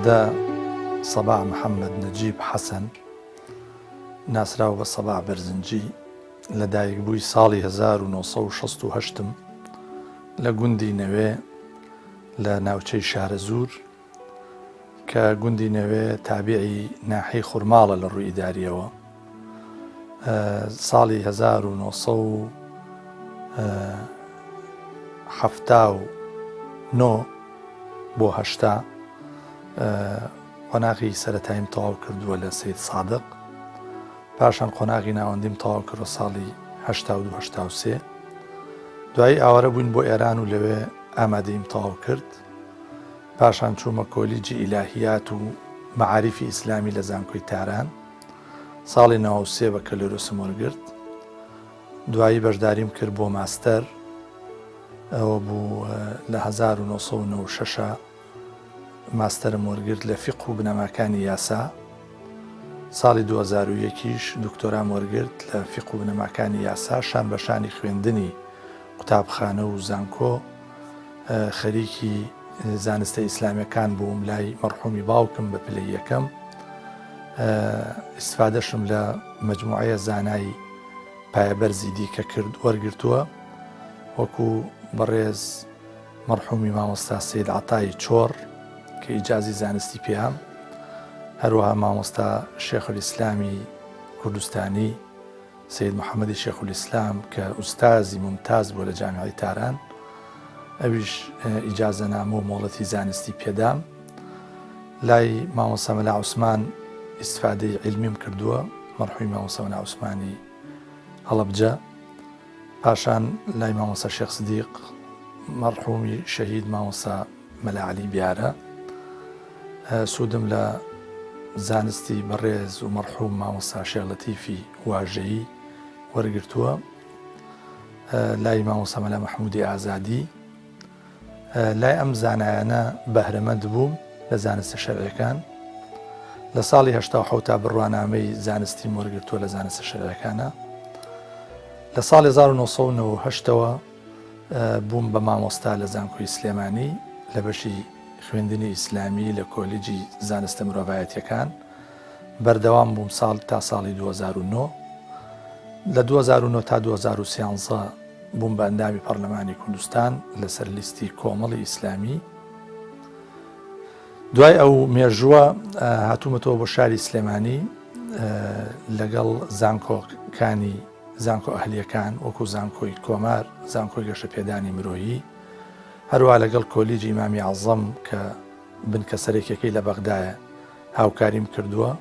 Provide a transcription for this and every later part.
ئەوەندە سەباح محەممەد نەجیب حەسەن ناسراوە بە سەباح بەرزنجی لە دایکبووی ساڵی 1968 لە گوندی نەوێ لە ناوچەی شارەزور کە گوندی نەوێ تابعی ناحی خورماڵە لە ڕووی ئیداریەوە. ساڵی 1970 بۆ 80 قۆناغی سەرەتاییم تەواو کردووە لە سەید سادق، پاشان قۆناغی ناوەندیم تەواو کردوە ساڵی 1970-1973. دوایی ئاوارە بووین بۆ ئێران و لەوێ ئامادەیم تەواو کرد. پاشان چوومە کۆلیجی ئیلاهیات و مەعاریفی ئیسلامی لە زانکۆی تاران، ساڵی 93 بە کەلۆرۆسم وەرگرت. دوایی بەشداریم کرد بۆ ماستەر، ئەوە بوو لە 1996 ماستەرم وەرگرت لە فیقه و بنەماکانی یاسا. ساڵی 2001 دکتۆرام وەرگرت لە فیقه و بنەماکانی یاسا، شان بە شانی خوێندنی قوتابخانە و زانکۆ. خەریکی زانستە ئیسلامیەکان بووم لای مەرحومی باوکم بە پلەی یەکەم. ئیستفادەشم لە مەجموعەیە زانایی پایەبەرزی دیکە کرد وەرگرتووە، وەکو بەڕێز مەرحومی مامۆستا سەید عەتای چۆڕ کە ئیجازی زانستی پێیان، هەروەها مامۆستا شێخولیسلامی کوردستانی سەید محەممەدی شێخولیسلام کە ئوستازی ممتاز بووە لە جامیعەی تاران، ئەویش ئیجازەنامە و مۆڵەتی زانستی پێدام. لای مامۆستا مەلا عوسمان ئیستفادەی عیلمیم کردووە، مەرحومی مامۆستا مەلا عوسمانی هەڵەبجە. پاشان لای مامۆستا شێخ سدیق مەرحومی شەهید مامۆستا مەلا عەلی بیارە. سوودم لە زانستی بەڕێز و مەرحوم مامۆستا شێخ لەتیفی واژەیی وەرگرتووە، لای مامۆستا مەلا مەحموودی ئازادی. لای ئەم زانایانە بەهرەمەند بووم لە زانستە شەرعیەکان. لە ساڵی 1970 تا بڕوانامەی زانستیم وەرگرتووە لە زانستە شەرعیەکانە. لە ساڵی 1998ەوە بووم بە مامۆستا لە زانکۆی سلێمانی لە بەشی خوێندنی ئیسلامی لە کۆلیجی زانستە مرۆڤایەتیەکان. بەردەوام بووم ساڵ تا ساڵی 2009. لە 2009 تا 2013 بووم بە ئەندامی پەرلەمانی کوردستان لەسەر لیستی کۆمەڵی ئیسلامی. دوای ئەو مێژووە هاتوومەتەوە بۆ شاری سلێمانی لەگەڵ زانکۆکانی زانکۆ ئەهلیەکان وەکو زانکۆی کۆمار، زانکۆی گەشەپێدانی مرۆیی، هەروە لەگەڵ کۆلیجی ئیمامی عەزەم کە بنکە سەرەکیەکەی لە بەغدایە هاوکاریم کردووە،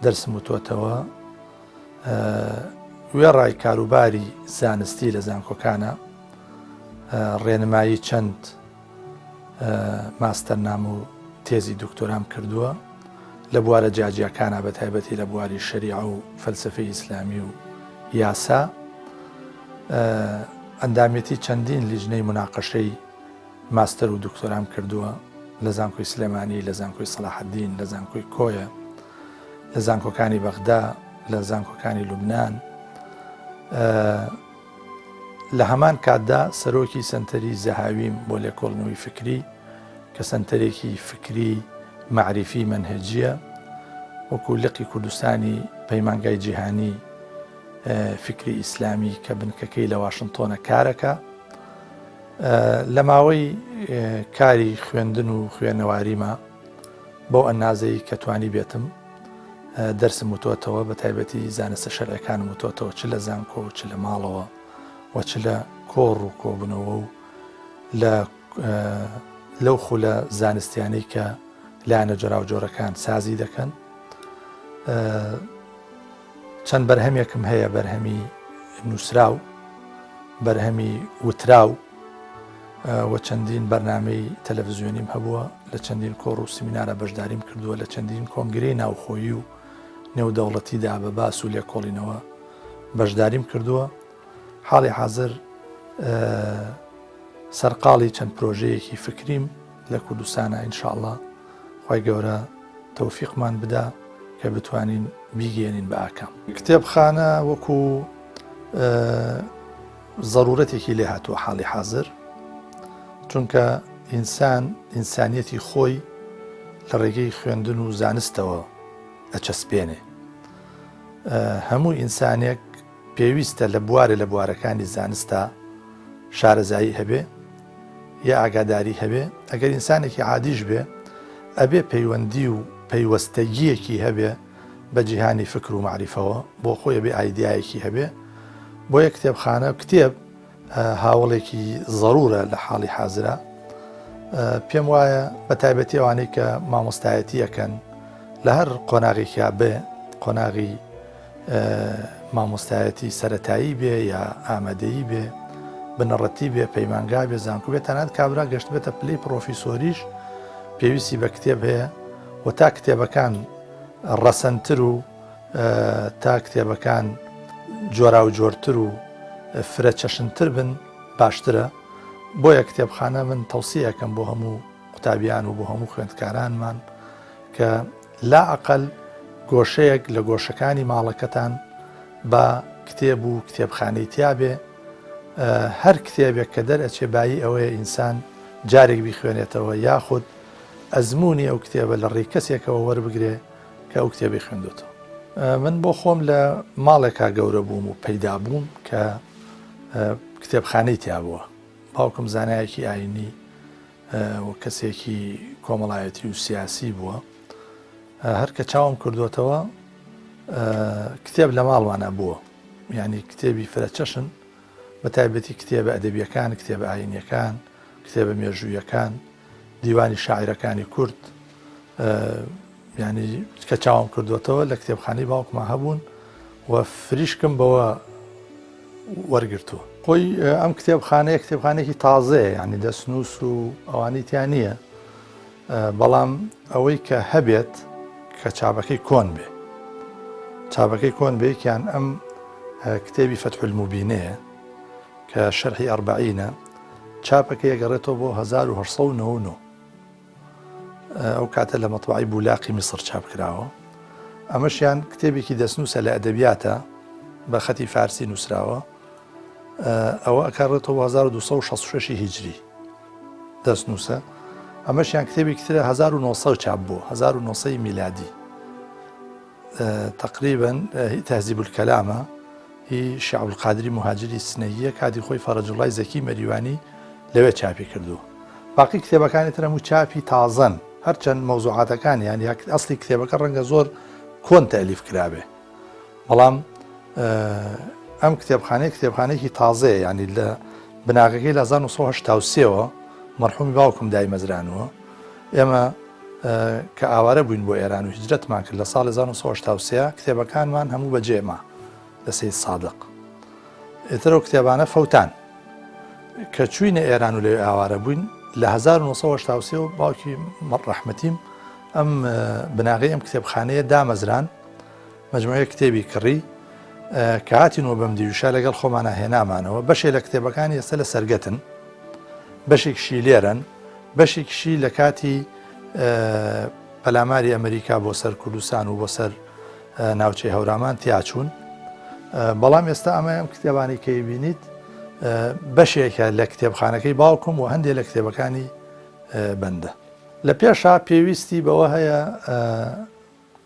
دەرسم وتووەتەوە. وێڕای کاروباری زانستی لە زانکۆکانە ڕێنمایی چەند ماستەرنامە و تێزی دکتۆرام کردووە لە بوارە جیاجیەکانە، بە تایبەتی لە بواری شەریعە و فەلسەفەی ئیسلامی و یاسا. ئەندامەتی چەندین لیژنەی مناقەشەی ماستەر و دکتۆرام کردووە لە زانکۆی سلێمانی، لە زانکۆی سەلاحەدین، لە زانکۆی کۆیە، لە زانکۆکانی بەغدا، لە زانکۆکانی لوبنان. لە هەمان کاتدا سەرۆکی سەنتەری زەهاویم بۆ لێکۆڵنەوەی فکری کە سەنتەرێکی فکری معریفی مەنهەجیە، وەکو لقی کوردستانی پەیمانگای جیهانی فکری ئیسلامی کە بنکەکەی لە واشنتۆنە کارەکە. لە ماوەی کاری خوێندن و خوێنەواریمە بۆ ئەندازەی کە توانی بێتم دەرسم وتووەتەوە، بە تایبەتی زانستە شەرعیەکانم وتووەتەوە، چ لە زانکۆ و چ لە ماڵەوە و چ لە کۆڕ و کۆبنەوە و لەو خولە زانستیانەی کە لایەنە جۆرا و جۆرەکان سازی دەکەن. چەند بەرهەمێکم هەیە، بەرهەمی نووسراو، بەرهەمی وتراو و چەندین بەرنامەی تەلەڤیزیۆنیم هەبووە، لە چەندین کۆڕ و سیمینارە بەشداریم کردووە، لە چەندین کۆنگرەی ناوخۆیی و نێودەوڵەتیدا بە باس و لێکۆڵینەوە بەشداریم کردووە. حاڵی حازر سەرقاڵی چەند پرۆژەیەکی فکریم لە کوردستانە، ئینشاءڵڵا خوای گەورە تەوفیقمان بدا کە بتوانین بیگەێنین بە ئاکام. کتێبخانە وەکو ضرورەتێکی لێ هاتووە حاڵی حازر، چونکە ئینسان ئینسانیەتی خۆی لە ڕێگەی خوێندن و زانستەوە ئەچەسپێنێ. هەموو ئینسانێک پێویستە لە بوارە لە بوارەکانی زانستە شارەزایی هەبێ یا ئاگاداری هەبێ. ئەگەر ئینسانێکی عادیش بێ ئەبێ پەیوەندی و پەیوەستەگیەکی هەبێ بە جیهانی فکر و معریفەوە بۆ خۆی بێ ئایدیایەکی هەبێ. بۆیە کتێبخانە کتێب هاوڵێکی ضرورە لە حاڵی حازرە. پێم وایە بە تایبەتی ئەوانەی کە مامۆستایەتی ئەەکەن لە هەر قۆناغێکیا بێ، قۆناغی مامۆستایەتی سەرەتایی بێ یا ئامادەیی بێ، بنەڕەتی بێ، پەیمانگا بێ، زانکو بێت، تەنانەت کابرا گەشت بێتە پلەی پرۆفیسۆریش پێویستی بە کتێب هەیە و تا کتێبەکان ڕەسەنتر و تا کتێبەکان جۆرا و جۆرتر و فرە چەشنتر بن باشترە. بۆیە کتێبخانە من تەوسیەکەم بۆ هەموو قوتابیان و بۆ هەموو خوێندکارانمان کە لا ئەقل گۆشەیەک لە گۆشەکانی ماڵەکەتان بە کتێب و کتێبخانەی تیا بێ. هەر کتێبێک کە دەرئەچێ بایی ئەوەیە ئینسان جارێک بیخوێنێتەوە یاخود ئەزمموی ئەو کتێبە لە ڕێی کەسێکەوە وەربگرێ کە ئەو کتێبی خوێندوتەوە. من بۆ خۆم لە ماڵێکا گەورە بووم و پەیدا بووم کە کتێبخانەی تیا بووە. باوکم زانایەکی ئاینی و کەسێکی کۆمەڵایەتی و سیاسی بووە. هەر کە چاوم کردوتەوە کتێب لە ماڵوانە بووە، یعنی کتێبی فرەچەشن، بە تایبەتی کتێبە ئەدەبیەکان، کتێبە ئاینیەکان، کتێبە مێژوویەکان، دیوانی شاعیرەکانی کورد. ینی کە چاوم کردوتەوە لە کتێبخانەی باوکمان هەبوون و فریشکم بەوە وەرگرتووە. خۆی ئەم کتێبخانەیە کتێبخانێکی تازەیە، ینی دەستنووس و ئەوانی تیان نییە، بەڵام ئەوەی کە هەبێت کە چاپەکەی کۆن بێ. چاپەکەی کۆن بێکیان ئەم کتێبی فەتح الموبینەیە کە شەرحی ئەربعینە، چاپەکەی ئەگەڕێتەوە بۆ 1999. ئەو کاتە لە مەطبعی بولاقی میسر چاپ کراوە. ئەمەشیان کتێبێکی دەستنووسە لە ئەدەبیاتە بە خەتی فارسی نووسراوە. ئەوە ئەکارێتەوە 1266 هیجری دەستنووسە. ئەمەشیان کتێبی کترە 1900 چاپ بوو، 1900 میلادی. تقریبا تهذیب الکەلامە هی شیخ عەبدولقادری مهاجری سنەییە، کاتی خۆی فەرەجوڵای زەکی مەریوانی لەوێ چاپی کردووە. باقی کتێبەکانی ترە هەموو چاپی تازەن، هەرچەند مەوزوعاتەکان یان ئەسڵی کتێبەکە ڕەنگە زۆر کۆن تەلیف کرابێ، بەڵام ئەم کتێبخانەیەکی تازەیە، ینی لە بناغەکەی لە 1983ەوە مەرحومی باوکم دایمەزرانوە. ئێمە کە ئاوارە بووین بۆ ئێران و هیجرەتمان کرد لە ساڵی 1983 کتێبەکانمان هەموو بەجێما لە سەید سادق. ئێترەوە کتێبانە فەوتان کە چوینە ئێران و لێ ئاوارە بووین لە 1983 باوکی ڕەحمەتیم ئەم بناغی ئەم کتێبخانەیە دامەزران، مەجموعەیە کتێبی کڕی کە هاتینەوە بەم دیوشە لەگەڵ خۆمانە هێنامانەوە. بەشێک لە کتێبەکانی ئێستا لە سەرگەتن، بەشێکشی لێرن، بەشێکشی لە کاتی پەلاماری ئەمریکا بۆ سەر کوردستان و بۆ سەر ناوچەی هەورامان تیاچوون. بەڵام ئێستا ئەمە ئەم کتێبانی کە بینیت بەشێکە لە کتێبخانەکەی باوکم و هەندێک لە کتێبەکانی بەندە. لە پێشا پێویستی بەوە هەیە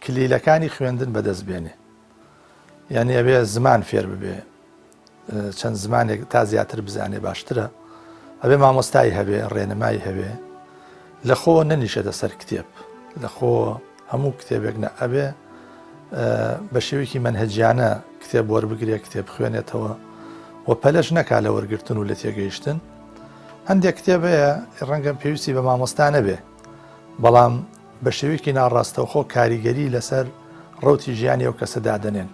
کلیلەکانی خوێندن بەدەست بێنێ، یعنی ئەبێ زمان فێر ببێ، چەند زمانێک تا زیاتر بزانێ باشترە، ئەبێ مامۆستایی هەبێ، ڕێنمایی هەبێ، لە خۆ نەنیشێتە سەر کتێب، لە خۆ هەموو کتێبێک نە، ئەبێ بە شێوەیەکی مەنهەجیانە کتێب وەربگرێ، کتێب خوێنێتەوە و پەلەش نەکا لە وەرگرتن و لە تێگەیشتن. هەندێک کتێب هەیە ڕەنگەم پێویستی بە مامۆستا نەبێ، بەڵام بە شێوەیەکی ناڕاستەوخۆ کاریگەری لەسەر ڕەوتی ژیانی ئەو کەسە دادەنێن.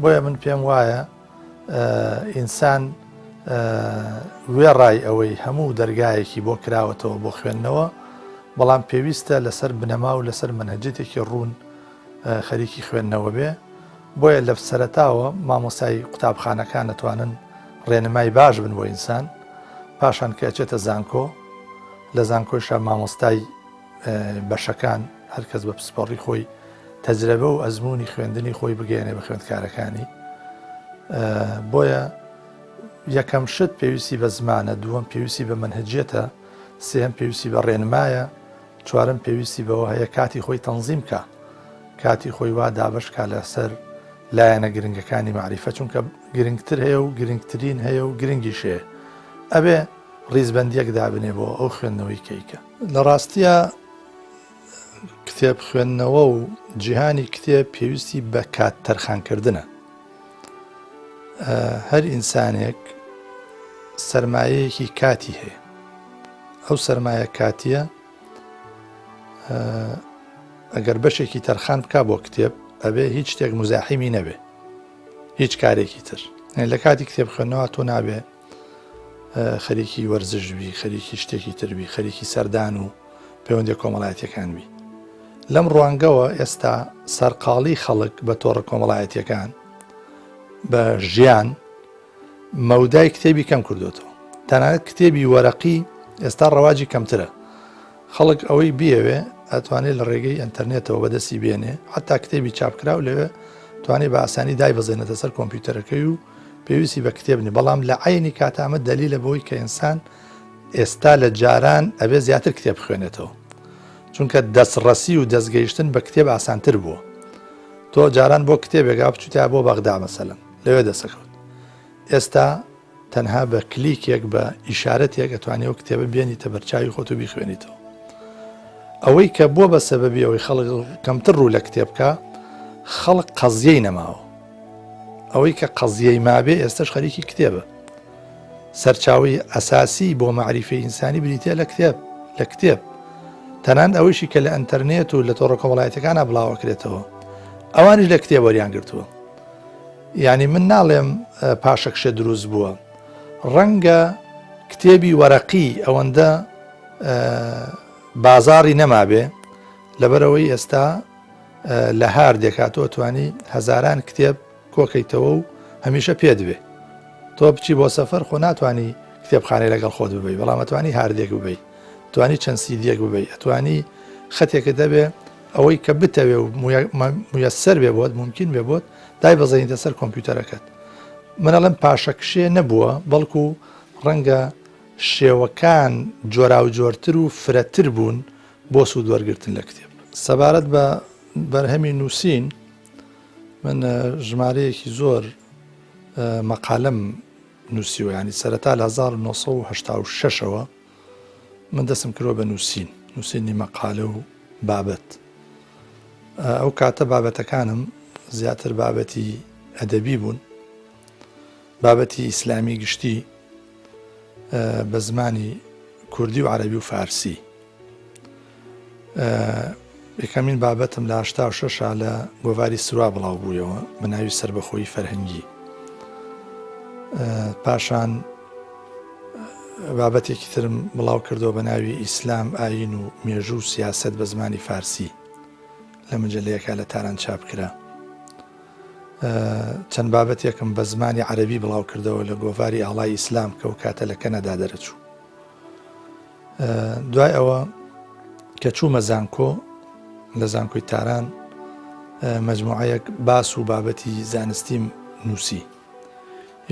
بۆیە من پێم وایە ئینسان وێڕای ئەوەی هەموو دەرگایەکی بۆ کراوەتەوە بۆ خوێندنەوە، بەڵام پێویستە لەسەر بنەما و لەسەر مەنهەجێتێکی ڕوون خەریکی خوێندنەوە بێ. بۆیە لە سەرەتاوە مامۆستای قوتابخانەکان دەتوانن ڕێنمای باش بن بۆ ئینسان، پاشان کە ئەچێتە زانکۆ، لە زانکۆیشە مامۆستای بەشەکان هەرکەس بە پسپۆڕی خۆی تەجربە و ئەزمموی خوێندنی خۆی بگەێنێ بە خوێندکارەکانی. بۆیە یەکەم شت پێویستی بە زمانە، دووەم پێویستی بە مەنهەجێتە، سێم پێویستی بە ڕێنمایە، چوارم پێویستی بەوە هەیە کاتی خۆی تەنظیم کە کاتی خۆی وا دابش کا لەسەر لایەنە گرنگەکانی معریفە چونکە گرنگتر هەیە و گرنگترین هەیە و گرنگیشەیە ئەبێ ڕیزبەندیەک دابنێ بۆ ئەو خوێندنەوەی کەیکە لە ڕاستیە کتێب خوێندنەوە و جیهانی کتێب پێویستی بە کات تەرخانکردنە هەر ئینسانێک سەرمایەیەکی کاتی هەیە ئەو سەرمایە کاتیە ئەگەر بەشێکی تەرخان بکا بۆ کتێب ئەبێ هیچ شتێک مزاحیمی نەبێ هیچ کارێکی تر لە کاتی کتێب خوێندنەوە تۆ نابێ خەریکی وەرزشبی خەریکی شتێکی تربی خەریکی سەردان و پەیوەندی کۆمەڵایەتیەکان بی لەم ڕوانگەوە ئێستا سەرقاڵی خەڵک بە تۆڕە کۆمەڵایەتیەکان بە ژیان مەودای کتێبی کەم کردوێتەوە تەنانەت کتێبی وەرەقی ئێستا ڕەواجی کەمترە خەڵک ئەوەی بیەوێ ئەتوانێت لە ڕێگەی ئەنتەرنێتەوە بەدەستی بێنێ حتا کتێبی چاپکرا و لەوێ توانێت بە ئاسانی دای بەزێنێتە سەر کۆمپیوتەرەکەی و پێویستی بە کتێبنی بەڵام لە عینی کاتامە دەلیلە بۆی کە ئینسان ئێستا لە جاران ئەبێ زیاتر کتێب بخوێنێتەوە چونکە دەستڕەسی و دەستگەیشتن بە کتێب ئاسانتر بووە تۆ جاران بۆ کتێبێکا بچوتیا بۆ بەغدا مەسەلەن لەوێ دەسەکەوت ئێستا تەنها بە کلیکێک بە ئیشارەتێک ئەتوانێت و کتێبە بێنیتە بەرچاوی خۆت و بیخوێنیتەوە ئەوەی کە بووە بە سەبەبی ئەوەی خەڵک کەمتر ڕوو لە کتێبکە خەڵک قەزیەی نەماوە ئەوەی کە قەزیەی مابێ ئێستش خەریکی کتێبە سەرچاوی ئەساسی بۆ معریفەی ئینسانی بریتە لە کتێب تەنان ئەوەیشی کە لە ئەنتەرنێت و لە تۆڕە کۆمەڵایەتەکانە بڵاوەکرێتەوە ئەوانش لە کتێب وەریان گرتووە یعنی من ناڵێم پاشەکشە دروست بووە ڕەنگە کتێبی وەرەقی ئەوەندە بازاری نەمابێ لەبەرەوەی ئێستا لە هەر دێکاتەوە توانی هەزاران کتێب کۆکەیتەوە و هەمیشە پێ دەبێ تۆ بچی بۆ سەفەر خۆ ناتوانانی کتێبخانەی لەگەڵ خۆت ببی بەڵام ئەتوانی هاردێک ببی توانی چەند سیدیەک ببی ئەتوانی خەتێکە دەبێ ئەوەی کە بتەوێ و مویەسەر بێ بۆت ممکن بێ بۆت دای بەزەینتە سەر کۆمپیوتەرەکەت منەڵم پاشەکشێ نەبووە بەڵکو ڕەنگە شێوەکان جۆرا و جۆرتر و فرەتر بوون بۆ سوود وەرگرتن لە کتێب سەبارەت بە بەرهەمی نووسین من ژمارەیەکی زۆر مەقالەم نووسیوە ینی سەرەتا لە 1986ەوە من دەستم کردوە بە نووسینی مەقالە و بابەت ئەو کاتە بابەتەکانم زیاتر بابەتی ئەدەبی بوون بابەتی ئیسلامی گشتی بە زمانی کوردی و عەرەبی و فارسی یەکەمین بابەتم لە 86 لە گۆڤاری سروە بڵاو بوویەوە بە ناوی سربەخۆیی فەرهەنگی پاشان بابەتێکی ترم بڵاو کردەوە بە ناوی ئیسلام ئاین و مێژوو و سیاست بە زمانی فارسی لە مجلەیەکە لە تاران چاپکرا چەند بابەتێکم بە زمانی عەرەبی بڵاو کردەوە لە گۆڤاری ئاڵای ئیسلام کە ئەو کاتە لە کەنەدا دەرەچوو دوای ئەوە کە چوومە زانکۆ لە زانکۆی تاران مەجموعەیەک باس و بابەتی زانستیم نووسی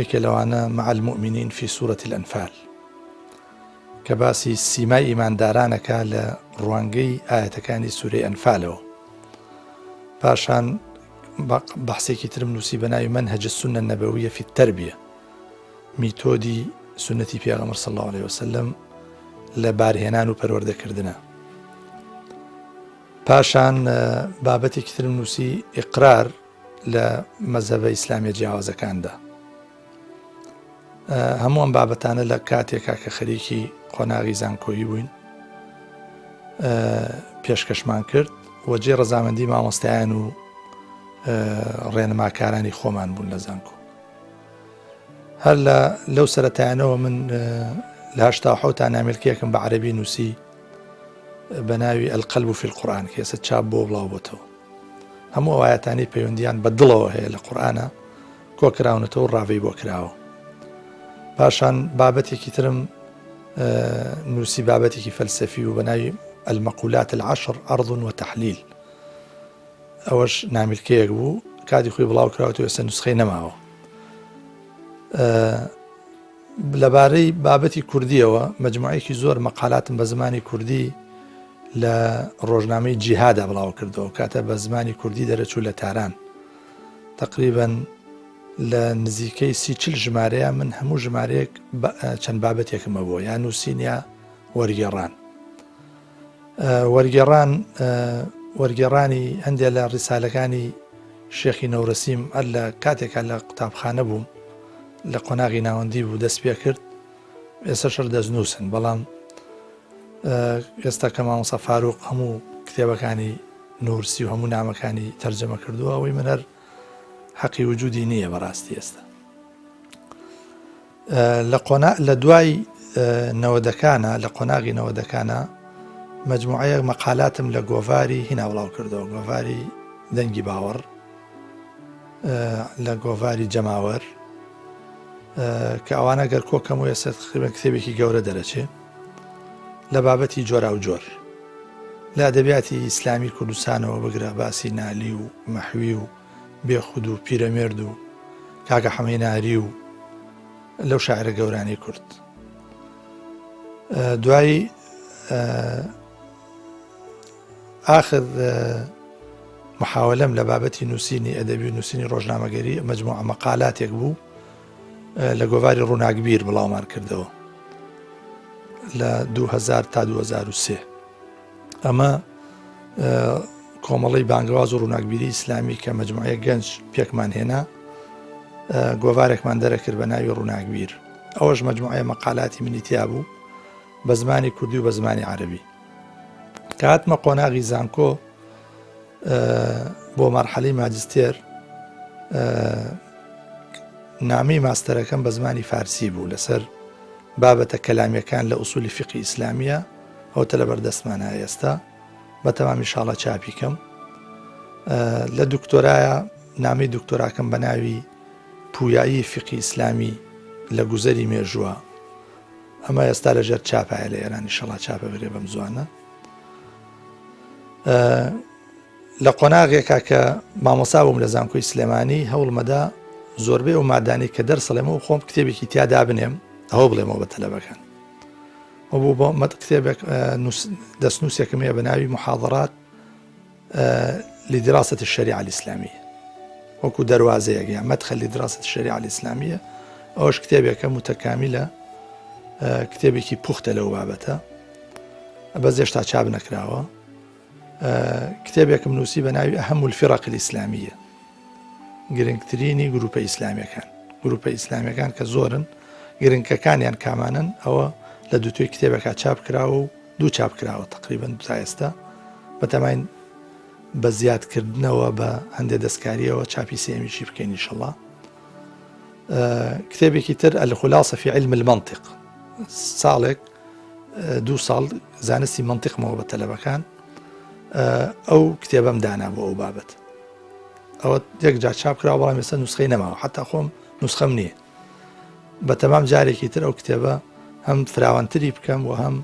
یەکێ لەوانە مع المؤمنین فی سوورەتی الأنفال کە باسی سیمای ئیماندارانەکە لە ڕوانگەی ئاەتەکانی سوورەی ئەنفالەوە پاشان بەحسێکی ترم نووسی بە ناوی منهج السنة النبوية في التربية میتۆدی سنەتی پێغەمبەر صلی الله عليه وسلم لە بارهێنان و پەروەردەکردنە پاشان بابەتێکی ترم نووسی ئیقرار لە مەزهەبە ئیسلامیە جیاوازەکاندا هەموو ئەم بابەتانە لە کاتێکا کە خەریکی قۆناغی زانکۆیی بووین پێشکەشمان کرد وەجێ ڕەزامەندی مامۆستایان و ڕێنماکارانی خۆمان بوون لە زانکۆ هەر لەو سەرەتایانەوە من لە 87 تا نامێلکەیەکم بە عەرەبی نووسی بە ناوی القلب في القورآن کە ئێستا چاپ بۆ بڵاو بۆتەوە هەموو ئەوایەتانی پەیوەندیان بە دڵەوە هەیە لە قورئانە کۆکراونەتەوە و ڕاوەی بۆ کراوە پاشان بابەتێکی ترم نووسی بابەتێکی فەلسەفی و بە ناوی المەقولات العشر عرض وتحلیل ئەوەش نامێلکەیەک بوو کاتی خۆی بڵاو کراوەتەوە ئێستا نوسخەی نەماوە لەبارەی بابەتی کوردیەوە مەجموعەیەکی زۆر مەقالاتم بە زمانی کوردی لە ڕۆژنامەی جیهادا بڵاو کردەوە کاتە بە زمانی کوردی دەرەچوو لە تاران تقریباً لە نزیکەی 40 ژمارەیە من هەموو ژمارەیەک چەند بابەتێکمە بووە یان نووسینیا وەرگێڕانی هەندێک لە ڕیسالەکانی شێخی نەورەسیم هەر لە کاتێکا لە قوتابخانە بووم لە قۆناغی ناوەندی بوو دەست پێ کرد ئێستا شەر دەستنووسن بەڵام ئێستا کە مامۆستا فاروق هەموو کتێبەکانی نورسی و هەموو نامەکانی تەرجەمە کردووە ئەوەی من هەر حەقی وجودی نییە بەڕاستی ئێستا لە دوای نەوەدەکانە لە قۆناغی نەوەدەکانە مەجموعەیەک مەقالاتم لە گۆڤاری هینا بڵاو کردەوە گۆڤاری دەنگی باوەڕ لە گۆڤاری جەماوەر کە ئەوانە گەر کۆکەم و ێستا تقریباً کتێبێکی گەورە دەرەچێ لە بابەتی جۆرا و جۆر لە ئەدەبیاتی ئیسلامی کوردستانەوە بگرە باسی نالی و مەحوی و بێخود و پیرەمێرد و کاکە حەمەیناری و لەو شاعرە گەورانی کورد دوایی آخر محاولەم لە بابەتی نووسینی ئەدەبی و نووسینی ڕۆژنامەگەری مەجموعە مەقالاتێک بوو لە گۆڤاری ڕووناکبیر بڵاومان کردەوە لە 2000 تا 2003 ئەمە کۆمەڵی بانگواز و ڕووناکبیری ئیسلامی کە مەجموعەیە گەنج پێکمان هێنا گۆڤارێکمان دەرەکرد بە ناوی ڕووناکبیر ئەوەش مەجموعەیە مەقالاتی منی تیا بوو بە زمانی کوردی و بە زمانی عەرەبی کە هاتمە قۆناغی زانکۆ بۆ مەرحەلەی ماجستێر نامەی ماستەرەکەم بە زمانی فارسی بوو لەسەر بابەتە کەلامیەکان لە ئوسولی فیقی ئیسلامیە ئەوتە لە بەردەستمانە ئێستا بە تەمامی ئینشاڵڵا چاپی کەم لە دکتۆرایە نامەی دکتۆراکەم بە ناوی پویایی فیقی ئیسلامی لە گوزەری مێژووە ئەمە ئێستا لەژێر چاپایە لە ئێران ئینشاڵڵا چاپە بێ بەم زوانە لە قۆناغێکا کە مامۆستا بووم لە زانکۆی سلێمانی هەوڵمەدا زۆربەی ئەو مادانی کە دەرسەڵێمە و خۆم کتێبێکی تیادا بنێم ئەوە بڵێمەوە بە تەلەبەکان ئەو بوو بۆ کتێبێک دەستنووسێکم هەیە بە ناوی محاضرات لدراسة الشريعة الإسلامية وەکو دەروازەیەک یان مەدخەل لدراسة الشريعة الإسلامية ئەوەش کتێبێکە متەکامیلە کتێبێکی پوختە لەو بابەتە بەس هێشتا چاپ نەکراوە کتێبێکم نووسی بە ناوی ئەهەم الفرق الإسلامية گرنگترینی گروپە ئیسلامیەکان کە زۆرن گرنگەکانیان کامانن ئەوە لە دووتوی کتێبەکە چاپ کراوە و دوو چاپ کراوە تقریباً تا ئێستا بەتەماین بە زیادکردنەوە بە هەندێک دەستکاریەوە چاپی سێمیشی بکەین ئینشەڵڵا کتێبێکی تر الخلاصة في علم المنطق ساڵێک 2 ساڵ زانستی منطقمەوە بە تەلەبەکان ئەو کتێبەم دانا بۆ ئەو بابەت ئەوە یەکجار چاپ کراوە بەڵام ئێستا نوسخەی نەماوە حتا خۆم نوسخەم نییە بە تەمام جارێکی تر ئەو کتێبە هەم فراوانتری بکەم و هەم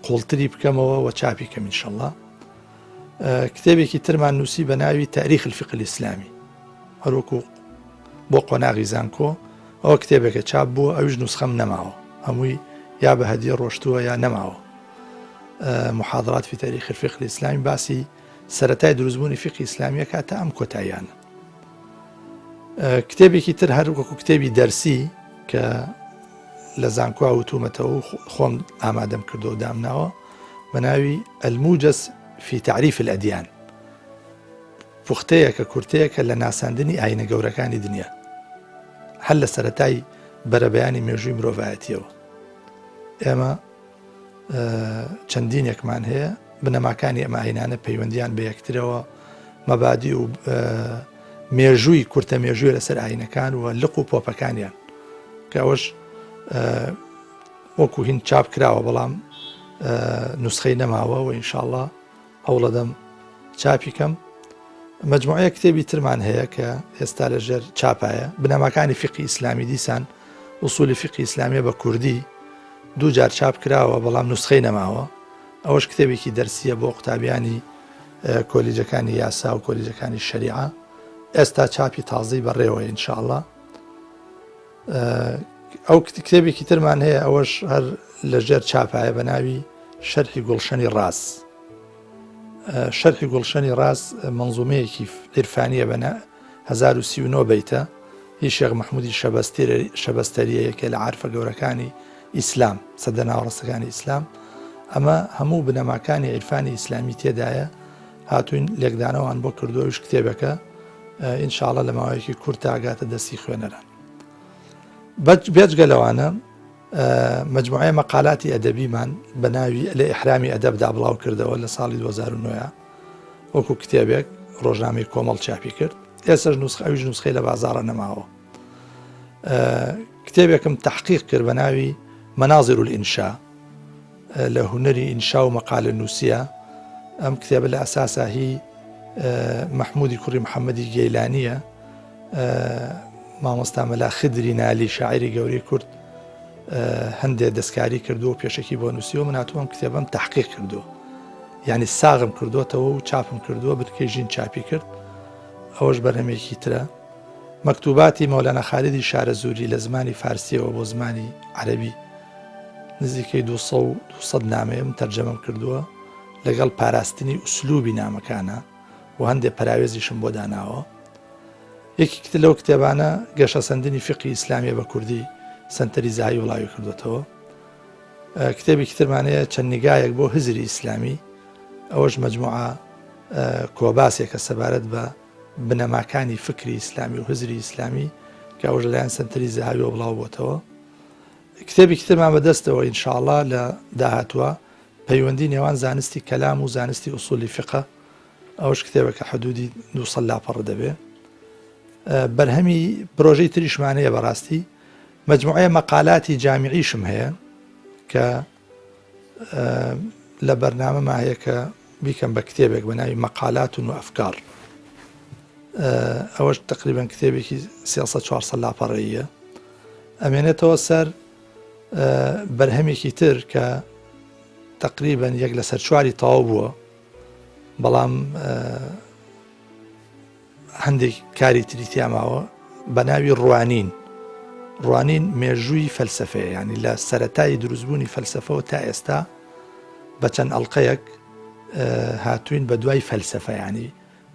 قوڵتری بکەمەوە و چاپی کەم ئینشەڵڵا کتێبێکی ترمان نووسی بە ناوی تاریخ الفقه الإسلامي هەروەکو بۆ قۆناغی زانکۆ ئەوە کتێبێکە چاپ بووە ئەویش نوسخەم نەماوە هەمووی یا بە هەدیە ڕۆشتووە یا نەماوە محاضرات في تاريخ الفقه الإسلامي باسی سەرەتای دروستبوونی فقه ئیسلامیە کاتە ئەم کۆتاییانە کتێبێکی تر هەر وەکو کتێبی دەرسی کە لە زانکۆ وتومەتەوە و خۆم ئامادەم کردو و دامناوە بە ناوی الموجز في تعريف الأديان پوختەیەکە کورتەیەکە لە ناساندنی ئاینە گەورەکانی دنیا هەر لە سەرەتای بەرەبەیانی مێژووی مرۆڤایەتیەوە ئێمە چەندینێکمان هەیە بنەماکانی ئەمە ئاینانە پەیوەندیان بە یەکترەوە مەبادی و مێژووی کورتە مێژووی لەسەر ئاینەکان و لق و پۆپەکانیان کە ئەوەش وەکو هین چاپ کراوە بەڵام نوسخەی نەماوە و ئینشاءڵڵا هەوڵەدەم چاپی کەم مەجموعەیە کتێبی ترمان هەیە کە ئێستا لەژێر چاپایە بنەماکانی فقی ئیسلامی دیسان ئوسولی فقی ئیسلامیە بە کوردی 2 جار چاپ کراوە بەڵام نوسخەی نەماوە ئەوەش کتێبێکی دەرسیە بۆ قوتابیانی کۆلیجەکانی یاسا و کۆلیجەکانی شەریعە ئێستا چاپی تازەی بەڕێوە ئینشاءڵڵا ئەو کتێبێکی ترمان هەیە ئەوەش هەر لەژێر چاپایە بە ناوی شەرحی گوڵشەنی ڕاز. شەرحی گوڵشەنی ڕاز منزومەیەکی عیرفانیە بە 1039 بەیتە، هی شێخ مەحموودی شەبەستەریەیەکە لە عارفە گەورەکانی ئیسلام، سەدە ناوەڕاستەکانی ئیسلام. ئەمە هەموو بنەماکانی عیرفانی ئیسلامی تێدایە، هاتوین لێکدانەوەیان بۆ کردووەویش کتێبەکە ئینشاءڵڵا لە ماوەیەکی کورتە ئاگاتە دەستی خوێنەران. بێجگە لەوانە مجموعەیە مەقالاتی ئەدەبیمان بە ناوی لە ئیحرامی ئەدەبدا بڵاو کردەوە لە ساڵی 2009 وەکو کتێبێک ڕۆژنامەی کۆمەڵ چاپی کرد. ئێسەش ئەویش نوسخەی لە بازاڕە نەماوە. کتێبێکم تحقیق کرد بە ناوی مەنازر الئینشا لە هونەری ئینشا و مەقالە نووسیە. ئەم کتێبە لە ئەساسا هی مەحموودی کوڕی محەممەدی گەیلانیە، مامۆستا مەلا خدری نالی شاعری گەورەی کورد هەندێک دەستکاری کردو و پێشکی بۆ نووسیەوە. من هاتووەم کتێبم تحقیق کردو، یعنی ساغم کردوتەوە و چاپم کردووە، بنکەی ژین چاپی کرد. ئەوەش بەرهەمێکی ترە. مەکتوباتی مەولانە خالیدی شارەزووری لە زمانی فارسیەوە بۆ زمانی عەرەبی نزیکەی 200 نامەیەم تەرجەمەم کردووە لەگەڵ پاراستنی ئوسلوبی نامەکانە و هەندێک پراوێزیشم بۆ داناوە. یەکی لەو کتێبانە گەشە سەندنی فقی ئیسلامیە بە کوردی سەنتەری زاهی وڵاوی کردوێتەوە. کتێبی ترمانەیە چەند نیگایەک بۆ هزری ئیسلامی، ئەوەش مەجموعە کۆباسێکە سەبارەت بە بنەماکانی فکری ئیسلامی و هزری ئیسلامی کە ئەوژ لەلایەن سەنتەری زاهاویەوە بڵاو بۆتەوە. کتێبی ترمان بەدەستەوە ئینشاءڵڵا لە داهاتوە پەیوەندی نێوان زانستی کەلام و زانستی ئوسولی فقە. ئەوش کتێبەکە حدودی 200 لاپەڕ دەبێ. بەرهەمی پرۆژەی تریشمانەیە بەڕاستی مجموعەیە مەقالاتی جامیعیشم هەیە کە لە بەرنامەما هەیە کە بیکەم بە کتێبێک بە ناوی مەقالات و ئەفکار. ئەوەش تقریبان کتێبێکی 300-400 لاپەڕەیە. ئەمێنێتەوە سەر بەرهەمێکی تر کە تقریبان یەک لەسەر 4 تەواو بووە، بەڵام هەندێک کاری تری تیاماوە بە ناوی ڕوانین. ڕوانین مێژووی فەلسەفەیە، ینی لە سەرەتایی دروستبوونی فەلسەفەوە تا ئێستا بە چەند ئەڵلقەیەک هاتوین بە دوای فەلسەفە، ینی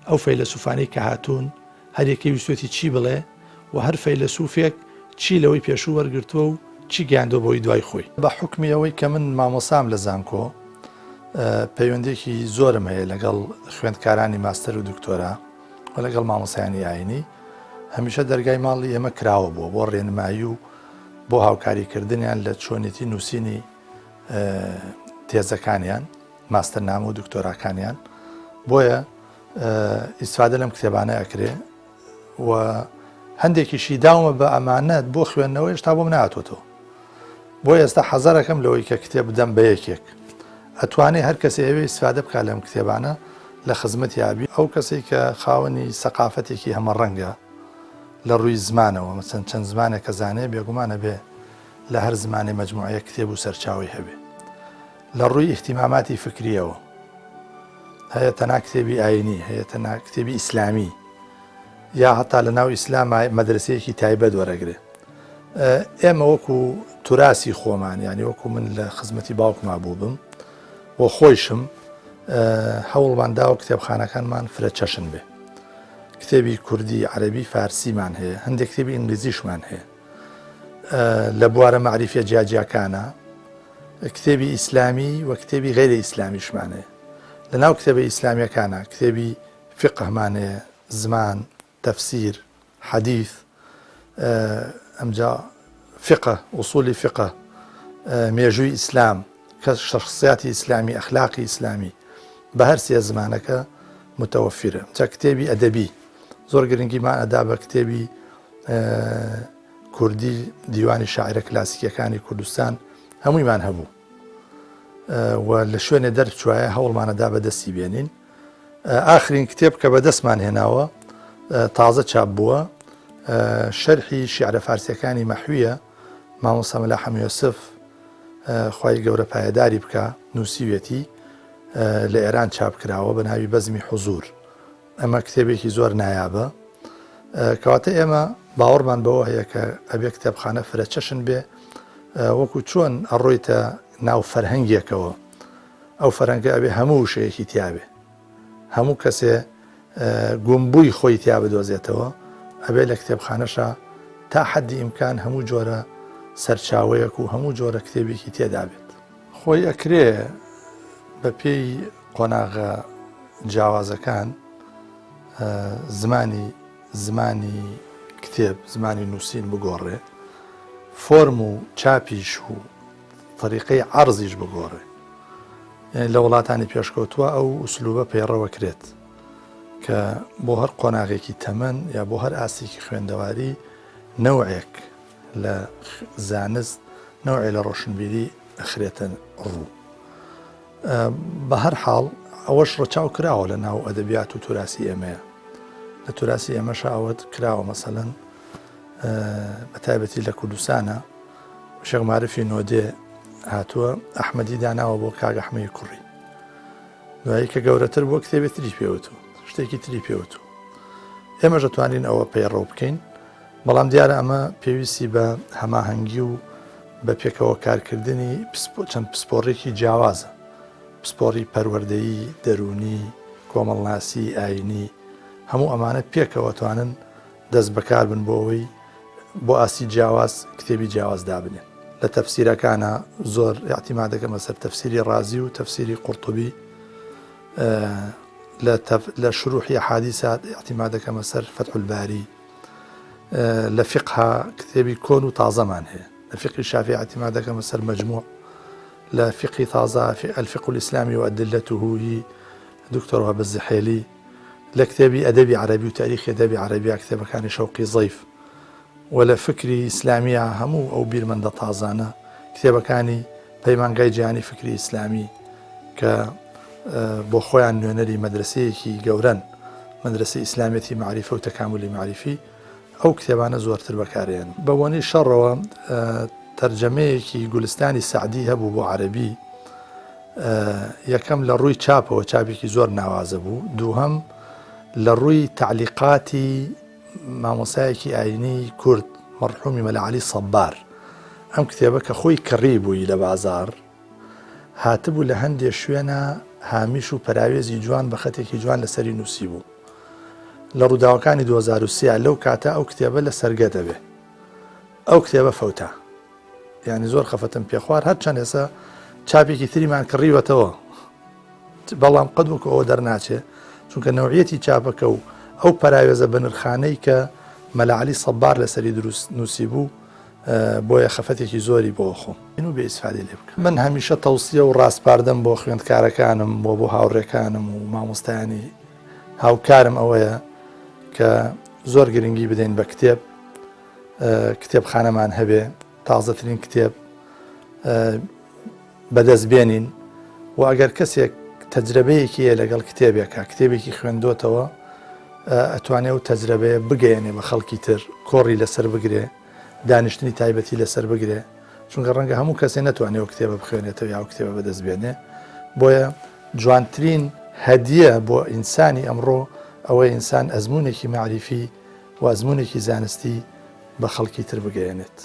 ئەو فەیلسوفانەی کە هاتوون هەرێکی ویستێتی چی بڵێ و هەر فەیلسوفێک چی لەوەی پێشوو وەرگرتووە و چی گەیاندۆ بۆی دوای خۆی. بە حکمی ئەوەی کە من مامۆسام لە زانکۆ پەیوەندێکی زۆرم هەیە لەگەڵ خوێندکارانی ماستەر و دکتۆرا و لەگەڵ مامۆسایانی ئاینی، هەمیشە دەرگای ماڵی ئێمە کراوە بووە بۆ ڕێنمایی و بۆ هاوکاریکردنیان لە چۆنێتی نووسینی تێزەکانیان، ماستەر نامە و دکتۆراکانیان. بۆیە ئیسفادە لەم کتێبانە ئەکرێ و هەندێکیشی داومە بە ئەمانەت بۆ خوێندنەوە هێشتا بۆم نهاتۆتەوە. بۆ ئێستا حەزەرەکەم لەوەی کە کتێب بدەم بە یەکێک. ئەتوانێ هەر کەسێ ئەوێ ئیسفادە بکات لەم کتێبانە لە خزمەت یابی ئەو کەسێک کە خاوەنی سەقافەتێکی هەمە ڕەنگە لە ڕووی زمانەوە، مەسەن چەند زمانێک کە زانێ بێگومانە بێ لە هەر زمانی مەجموعەیە کتێب و سەرچاوی هەبێ. لە ڕووی احتیماماتی فکریەوە هەیە تەنها کتێبی ئاینی، هەیە تەنها کتێبی ئیسلامی، یا هەتا لە ناو ئیسلام مەدرسەیەکی تایبەت وەرەگرێ. ئێمە وەکو توراسی خۆمان، ینی وەکو من لە خزمەتی باوکما بوو بم بۆ خۆیشم هەوڵمان داوە کتێبخانەکانمان فرە چەشن بێ. کتێبی کوردی، عەرەبی، فارسیمان هەیە، هەندێک کتێبی ئینگلیزیشمان هەیە. لە بوارە مەعریفە جیاجیاکانە کتێبی ئیسلامی و کتێبی غەیرە ئیسلامیشمان هەیە. لە ناو کتێبە ئیسلامیەکانە کتێبی فقهمان هەیە، زمان، تەفسیر، حەدیث، ئەمجا فقه، ئوسولی فقه، مێژووی ئیسلام، کە شەخسیاتی ئیسلامی، ئەخلاقی ئیسلامی بە هەر سێ زمانەکە متەوەفیرە. جا کتێبی ئەدەبی زۆر گرنگیمان ئەدا بە کتێبی کوردی، دیوانی شاعرە کلاسیکەکانی کوردستان هەموویمان هەبوو و لە شوێنێ دەرچوایە هەوڵمانەدا بەدەستی بێنین. ئاخرین کتێب کە بەدەستمان هێناوە تازە چاپ بووە، شەرحی شیعرە فارسیەکانی مەحویە مامۆستا مەلا حەمی یۆسف خوای گەورە پایەداری بکە، نووسیوێتی لە ئێران چاپ کراوە بە ناوی بەزمی حوزور. ئەمە کتێبێکی زۆر نایابە، کەواتە ئێمە باوەڕمان بەوە هەیە کە ئەبێ کتێبخانە فرە چەشن بێ، وەکو چۆن ئەڕۆیتە ناو فەرهەنگێکەوە ئەو فەرەنگە ئەبێ هەموو شەیەکی تیاابێ هەموو کەسێ گومبووی خۆی تیا بدۆزێتەوە ئەبێ لە کتێبخانەشە تا حەدی ئیمکان هەموو جۆرە سەرچاوەیەک و هەموو جۆرە کتێبێکی تێدا بێت خۆی ئەکرێ بە پێی قۆناغە جیاوازەکان زمانی کتێب زمانی نووسین بگۆڕێ فۆرم و چاپیش و طریقەی عەرزیش بگۆڕێ لە وڵاتانی پێشکەوتووە ئەو ئوسلوبە پەیڕەوەکرێت کە بۆ هەر قۆناغێکی تەمەن یا بۆ هەر ئاسێکی خوێندەواری نەوعێک لە زانست نەوعێ لە ڕۆشنبیری ئەخرێتە ڕوو بە هەر حاڵ ئەوەش ڕەچاو کراوە لە ناو ئەدەبیات و توراسی ئێمەیە لە توراسی ئێمەش ئەوەت کراوە مەسەلەن بە تایبەتی لە کوردستانە شێخ معرفی نۆدێ هاتووە ئەحمەدی داناوە بۆ کاک ئەحمەدی کوڕی دوایی کە گەورەتر بۆ کتێبێت تری پێوتو شتێکی تری پێوتو ئێمەش دەتوانین ئەوە پەیڕەو بکەین بەڵام دیارە ئەمە پێویستی بە هەماهەنگی و بە پێکەوە کارکردنی چەند پسپۆڕێکی جیاوازە پسپۆڕی پەروەردەیی دەرونی کۆمەڵناسی ئاینی هەموو ئەمانە پێکەوە توانن دەست بەکار بن بۆ ئەوەی بۆ ئاسی جیاواز کتێبی جیاواز دابنێن لە تەفسیرەکانە زۆر اعتیماد دەکەمە سەر تەفسیری رازی و تەفسیری قورتوبی لە شروحی حادیثات اعتیماد دەکەمە سەر فتح الباری لە فقه کتێبی کۆن و تازەمان هەیە لە فقه شافعی اعتیماد دەکەمە سەر مەجموع لە فقه تازە الفقه الإسلامي وأدلته دكتور وهب الزحيلي لە کتێبی ئەدەبی عەرەبی و تاریخی ئەدەبی عەرەبیە کتێبەکانی شەوقی زەیف و لە فکری ئیسلامیە هەموو ئەو بیرمەندە تازانە کتێبەکانی پەیمانگای جیهانی فکری ئیسلامی کە بۆ خۆیان نوێنەری مەدرسەیەکی گەورەن مەدرسەی ئیسلامەتی معریفە و تەکاملی معریفی ئەو کتێبانە زۆرتر بەکارێن بە وەنی شەڕەوە تەرجەمەیەکی گولستانی سعدی هەبوو بۆ عەرەبی یەکەم لە ڕووی چاپەوە چاپێکی زۆر ناوازە بوو دووهەم لە ڕووی تعلیقاتی مامۆسایەکی ئاینی کورد مەرحومی مەلا عەلی سەبار ئەم کتێبە کە خۆی کڕی بووی لە بازار هاتبوو لە هەندێک شوێنە هامیش و پەراوێزی جوان بە خەتێکی جوان لەسەری نووسی بوو لە ڕووداوەکانی 2023 لەو کاتە ئەو کتێبە لە سەرگە دەبێ ئەو کتێبە فەوتە یعنی زۆر خەفەتم پێ خوار هەرچەند ئێستا چاپێکی تریمان کڕیوەتەوە بەڵام قەت وەکو ئەوە دەرناچێ چونکە نەوعیەتی چاپەکە و ئەو پەراوێزە بە نرخانەی کە مەلا عەلی سەبار لەسەری دروست نووسی بوو بۆیە خەفەتێکی زۆری بۆ خۆم و بێ ئیسفادەی لێ بکەم من هەمیشە تەوسیە و ڕاستپاردەم بۆ خوێندکارەکانم بۆ هاوڕێکانم و مامۆستایانی هاوکارم ئەوەیە کە زۆر گرنگی بدەین بە کتێب کتێبخانەمان هەبێ تازەترین کتێب بەدەست بێنین و ئەگەر کەسێک تەجربەیەکی هەیە لەگەڵ کتێبێکە کتێبێکی خوێندۆتەوە ئەتوانێت و تەجربەیە بگەیەنێ بە خەڵکی تر کۆڕی لەسەر بگرێ دانیشتنی تایبەتی لەسەر بگرێ چونکە ڕەنگە هەموو کەسێ نەتوانێت و کتێبە بخوێنێتەوە یا کتێبە بەدەست بێنێ بۆیە جوانترین هەدیە بۆ ئینسانی ئەمڕۆ ئەوەی ئینسان ئەزمونێکی معریفی و ئەزمونێکی زانستی بە خەڵکی تر بگەیەنێت.